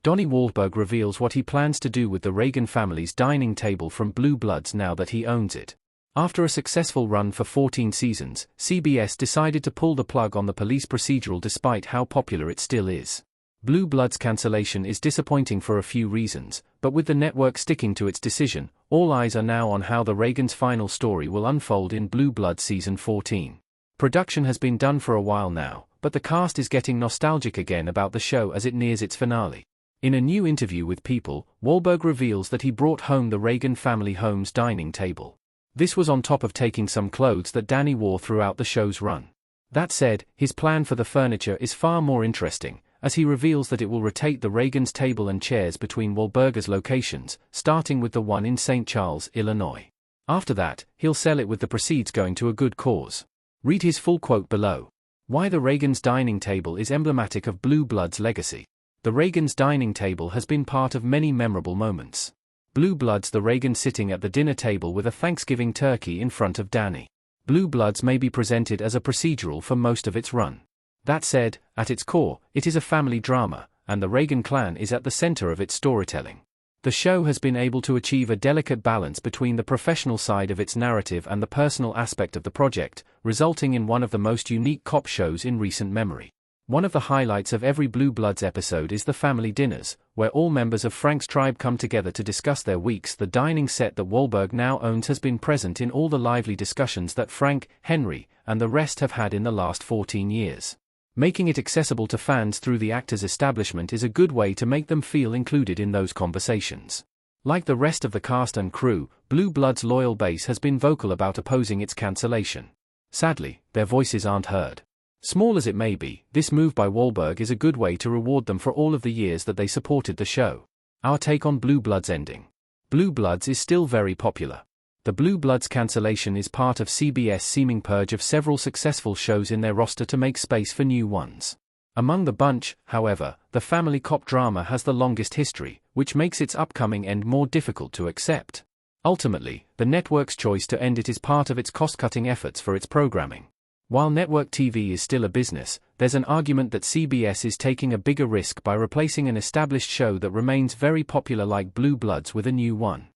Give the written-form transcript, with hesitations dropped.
Donnie Wahlberg reveals what he plans to do with the Reagan family's dining table from Blue Bloods now that he owns it. After a successful run for 14 seasons, CBS decided to pull the plug on the police procedural despite how popular it still is. Blue Bloods' cancellation is disappointing for a few reasons, but with the network sticking to its decision, all eyes are now on how the Reagan's final story will unfold in Blue Bloods Season 14. Production has been done for a while now, but the cast is getting nostalgic again about the show as it nears its finale. In a new interview with People, Wahlberg reveals that he brought home the Reagan family home's dining table. This was on top of taking some clothes that Danny wore throughout the show's run. That said, his plan for the furniture is far more interesting, as he reveals that it will rotate the Reagan's table and chairs between Wahlberg's locations, starting with the one in St. Charles, Illinois. After that, he'll sell it with the proceeds going to a good cause. Read his full quote below. Why the Reagan's dining table is emblematic of Blue Bloods' legacy. The Reagan's dining table has been part of many memorable moments. Blue Bloods: the Reagan sitting at the dinner table with a Thanksgiving turkey in front of Danny. Blue Bloods may be presented as a procedural for most of its run. That said, at its core, it is a family drama, and the Reagan clan is at the center of its storytelling. The show has been able to achieve a delicate balance between the professional side of its narrative and the personal aspect of the project, resulting in one of the most unique cop shows in recent memory. One of the highlights of every Blue Bloods episode is the family dinners, where all members of Frank's tribe come together to discuss their weeks. The dining set that Wahlberg now owns has been present in all the lively discussions that Frank, Henry, and the rest have had in the last 14 years. Making it accessible to fans through the actors' establishment is a good way to make them feel included in those conversations. Like the rest of the cast and crew, Blue Bloods' loyal base has been vocal about opposing its cancellation. Sadly, their voices aren't heard. Small as it may be, this move by Wahlberg is a good way to reward them for all of the years that they supported the show. Our take on Blue Bloods ending. Blue Bloods is still very popular. The Blue Bloods cancellation is part of CBS' seeming purge of several successful shows in their roster to make space for new ones. Among the bunch, however, the family cop drama has the longest history, which makes its upcoming end more difficult to accept. Ultimately, the network's choice to end it is part of its cost-cutting efforts for its programming. While network TV is still a business, there's an argument that CBS is taking a bigger risk by replacing an established show that remains very popular like Blue Bloods with a new one.